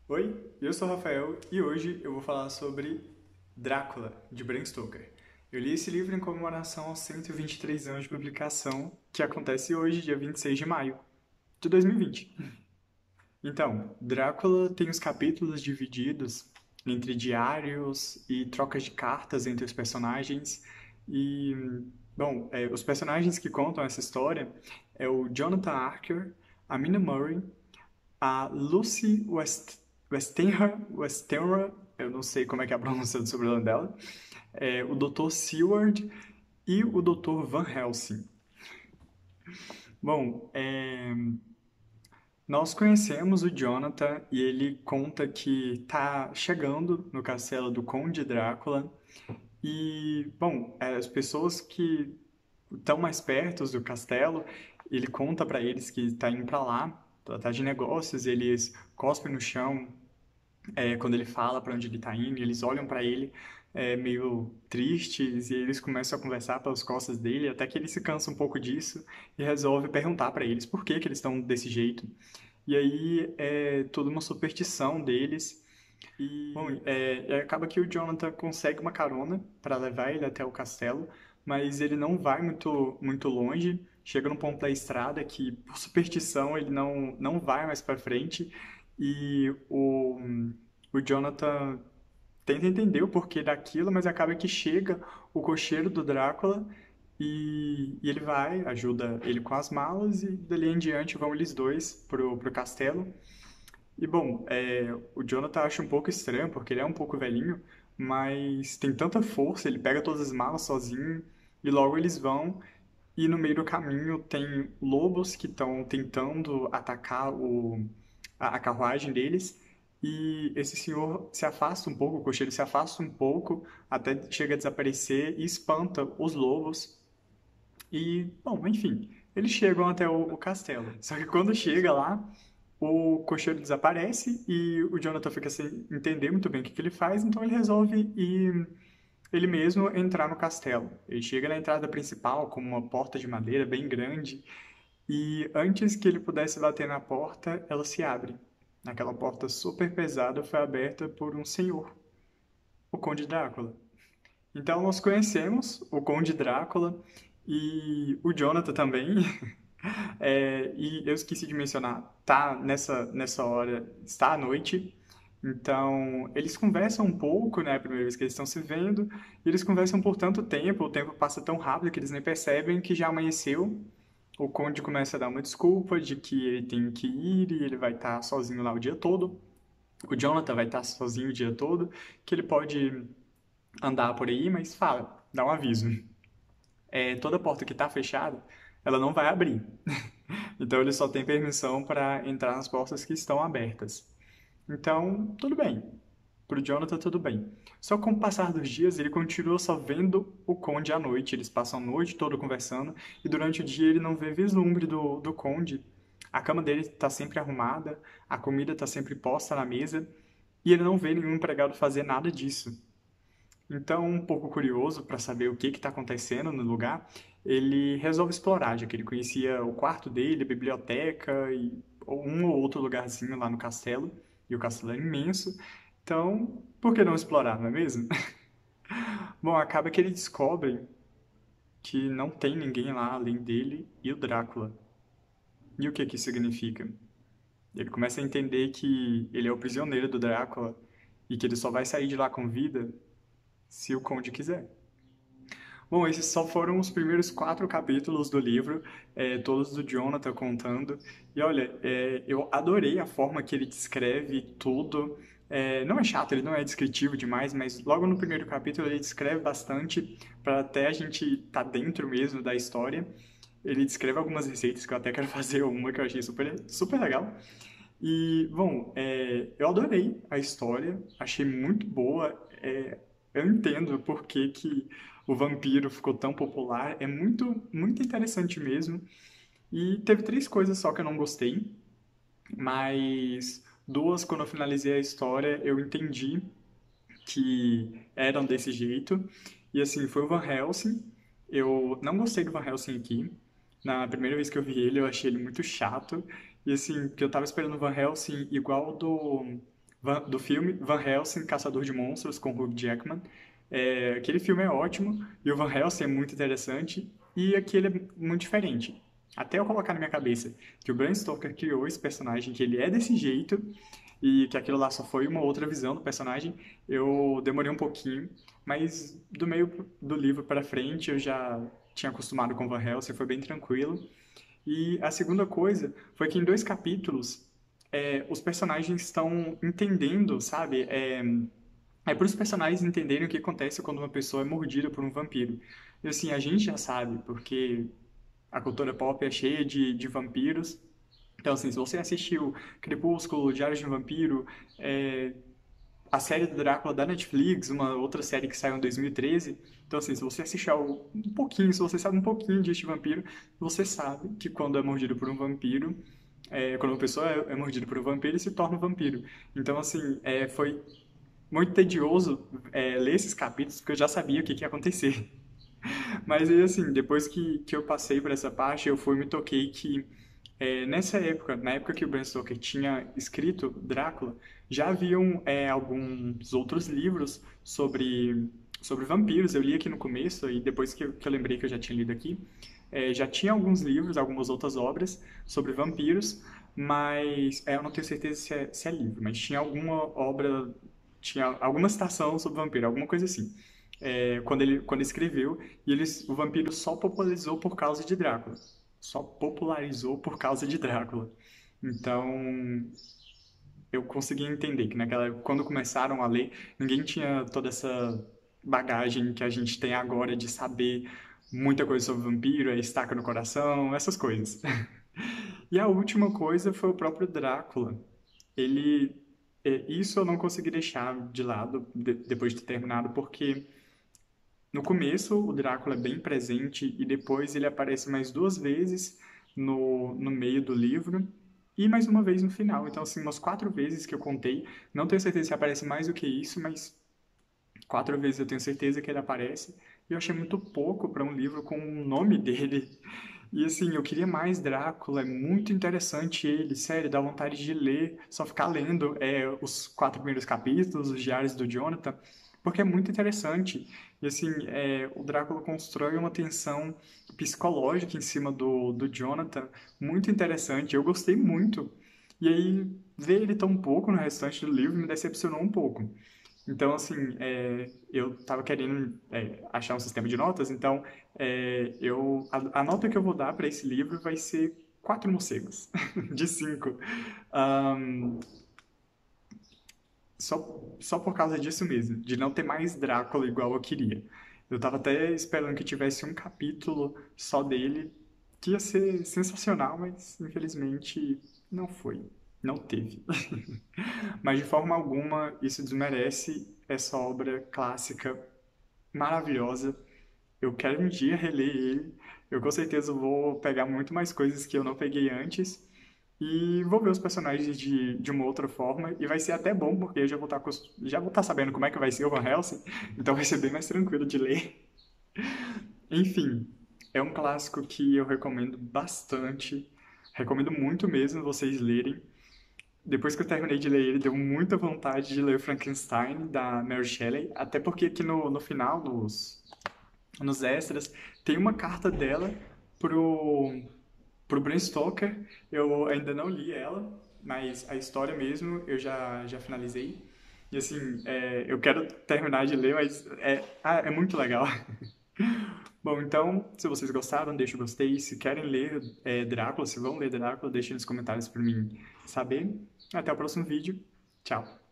Oi, eu sou o Rafael e hoje eu vou falar sobre Drácula, de Bram Stoker. Eu li esse livro em comemoração aos 123 anos de publicação, que acontece hoje, dia 26 de maio de 2020. Então, Drácula tem os capítulos divididos entre diários e trocas de cartas entre os personagens. E, bom, os personagens que contam essa história é o Jonathan Archer, a Mina Murray, a Lucy Westenra, eu não sei como é que é a pronúncia do sobrenome dela, o Dr. Seward e o Dr. Van Helsing. Bom, nós conhecemos o Jonathan e ele conta que tá chegando no castelo do Conde Drácula e, bom, as pessoas que estão mais perto do castelo, ele conta para eles que está indo para lá, tratar de negócios, eles cospem no chão, quando ele fala para onde ele está indo, eles olham para ele meio tristes e eles começam a conversar pelas costas dele, até que ele se cansa um pouco disso e resolve perguntar para eles por que que eles estão desse jeito. E aí é toda uma superstição deles. Bom, acaba que o Jonathan consegue uma carona para levar ele até o castelo, mas ele não vai muito longe. Chega num ponto da estrada que, por superstição, ele não vai mais para frente. E o Jonathan tenta entender o porquê daquilo, mas acaba que chega o cocheiro do Drácula e ele vai, ajuda ele com as malas e dali em diante vão eles dois pro castelo. E bom, o Jonathan acha um pouco estranho, porque ele é um pouco velhinho, mas tem tanta força, ele pega todas as malas sozinho, e logo eles vão, e no meio do caminho tem lobos que estão tentando atacar a carruagem deles, e esse senhor se afasta um pouco, o cocheiro se afasta um pouco, até chega a desaparecer e espanta os lobos, e, bom, enfim, eles chegam até o castelo. Só que quando chega lá, o cocheiro desaparece e o Jonathan fica sem entender muito bem o que que ele faz, então ele resolve ir ele mesmo entrar no castelo. Ele chega na entrada principal com uma porta de madeira bem grande e antes que ele pudesse bater na porta, ela se abre. Aquela porta super pesada foi aberta por um senhor, o Conde Drácula. Então nós conhecemos o Conde Drácula e o Jonathan também. E eu esqueci de mencionar, tá nessa hora, está à noite, então eles conversam um pouco, né, a primeira vez que eles estão se vendo, e eles conversam por tanto tempo, o tempo passa tão rápido que eles nem percebem que já amanheceu. O Conde começa a dar uma desculpa de que ele tem que ir e ele vai estar sozinho lá o dia todo. O Jonathan vai estar sozinho o dia todo, que ele pode andar por aí, mas fala, dá um aviso. Toda porta que está fechada, ela não vai abrir. Então ele só tem permissão para entrar nas portas que estão abertas. Então, tudo bem. Pro Jonathan, tudo bem. Só com o passar dos dias, ele continua só vendo o Conde à noite. Eles passam a noite toda conversando e durante o dia ele não vê vislumbre do Conde. A cama dele está sempre arrumada, a comida está sempre posta na mesa e ele não vê nenhum empregado fazer nada disso. Então, um pouco curioso para saber o que está acontecendo no lugar, ele resolve explorar, já que ele conhecia o quarto dele, a biblioteca e um ou outro lugarzinho lá no castelo, e o castelo é imenso. Então, por que não explorar, não é mesmo? Bom, acaba que ele descobre que não tem ninguém lá além dele e o Drácula. E o que que isso significa? Ele começa a entender que ele é o prisioneiro do Drácula e que ele só vai sair de lá com vida se o Conde quiser. Bom, esses só foram os primeiros 4 capítulos do livro, todos do Jonathan contando. E olha, eu adorei a forma que ele descreve tudo. Não é chato, ele não é descritivo demais, mas logo no primeiro capítulo ele descreve bastante para até a gente estar dentro mesmo da história. Ele descreve algumas receitas que eu até quero fazer uma que eu achei super, super legal. E, bom, eu adorei a história, achei muito boa. Eu entendo por que que o vampiro ficou tão popular, é muito interessante mesmo. E teve 3 coisas só que eu não gostei, mas 2, quando eu finalizei a história, eu entendi que eram desse jeito. E assim, foi o Van Helsing. Eu não gostei do Van Helsing aqui. Na primeira vez que eu vi ele, eu achei ele muito chato. E assim, que eu tava esperando o Van Helsing igual do do filme Van Helsing, Caçador de Monstros, com Hugh Jackman. Aquele filme é ótimo, e o Van Helsing é muito interessante, e aqui ele é muito diferente. Até eu colocar na minha cabeça que o Bram Stoker criou esse personagem, que ele é desse jeito, e que aquilo lá só foi uma outra visão do personagem, eu demorei um pouquinho, mas do meio do livro para frente eu já tinha acostumado com Van Helsing, foi bem tranquilo. E a segunda coisa foi que em 2 capítulos os personagens estão entendendo, sabe? Para os personagens entenderem o que acontece quando uma pessoa é mordida por um vampiro. E assim, a gente já sabe, porque a cultura pop é cheia de vampiros. Então, assim, se você assistiu Crepúsculo, Diários de um Vampiro, a série do Drácula da Netflix, uma outra série que saiu em 2013. Então, assim, se você assistir um pouquinho, se você sabe um pouquinho de este vampiro, você sabe que quando é mordido por um vampiro, quando uma pessoa é mordida por um vampiro, ele se torna um vampiro. Então, assim, foi muito tedioso ler esses capítulos, porque eu já sabia o que ia acontecer. Mas aí, assim, depois que eu passei por essa parte, eu me toquei que nessa época, na época que o Bram Stoker tinha escrito Drácula, já haviam alguns outros livros sobre vampiros. Eu li aqui no começo, e depois que eu lembrei que eu já tinha lido aqui, já tinha alguns livros, algumas outras obras sobre vampiros, mas eu não tenho certeza se é livro, mas tinha alguma obra, tinha alguma citação sobre vampiro, alguma coisa assim. Quando ele escreveu, e o vampiro só popularizou por causa de Drácula. Só popularizou por causa de Drácula. Então, eu consegui entender que quando começaram a ler, ninguém tinha toda essa bagagem que a gente tem agora de saber muita coisa sobre vampiro, estaca no coração, essas coisas. E a última coisa foi o próprio Drácula. Ele, isso eu não consegui deixar de lado depois de ter terminado, porque no começo, o Drácula é bem presente e depois ele aparece mais 2 vezes no meio do livro e mais uma vez no final. Então, assim, umas 4 vezes que eu contei. Não tenho certeza se aparece mais do que isso, mas 4 vezes eu tenho certeza que ele aparece. E eu achei muito pouco para um livro com o nome dele. E assim, eu queria mais Drácula, é muito interessante ele, sério, dá vontade de ler, só ficar lendo os 4 primeiros capítulos, os diários do Jonathan, porque é muito interessante. E assim, o Drácula constrói uma tensão psicológica em cima do Jonathan, muito interessante, eu gostei muito. E aí, ver ele tão pouco no restante do livro me decepcionou um pouco. Então, assim, eu estava querendo achar um sistema de notas, então a nota que eu vou dar para esse livro vai ser 4 morcegos, de 5. Ahn, só por causa disso mesmo, de não ter mais Drácula igual eu queria. Eu estava até esperando que tivesse um capítulo só dele, que ia ser sensacional, mas infelizmente não foi, não teve. Mas de forma alguma isso desmerece essa obra clássica maravilhosa. Eu quero um dia reler ele. Eu com certeza vou pegar muito mais coisas que eu não peguei antes. E vou ver os personagens de uma outra forma. E vai ser até bom, porque eu já vou estar sabendo como é que vai ser o Van Helsing. Então vai ser bem mais tranquilo de ler. Enfim, é um clássico que eu recomendo bastante. Recomendo muito mesmo vocês lerem. Depois que eu terminei de ler ele, deu muita vontade de ler o Frankenstein, da Mary Shelley, até porque aqui no final, nos extras, tem uma carta dela pro Bram Stoker. Eu ainda não li ela, mas a história mesmo eu já finalizei. E assim, eu quero terminar de ler, mas é muito legal. Bom, então, se vocês gostaram, deixa o gostei. Se querem ler Drácula, se vão ler Drácula, deixem nos comentários para mim saber. Até o próximo vídeo. Tchau.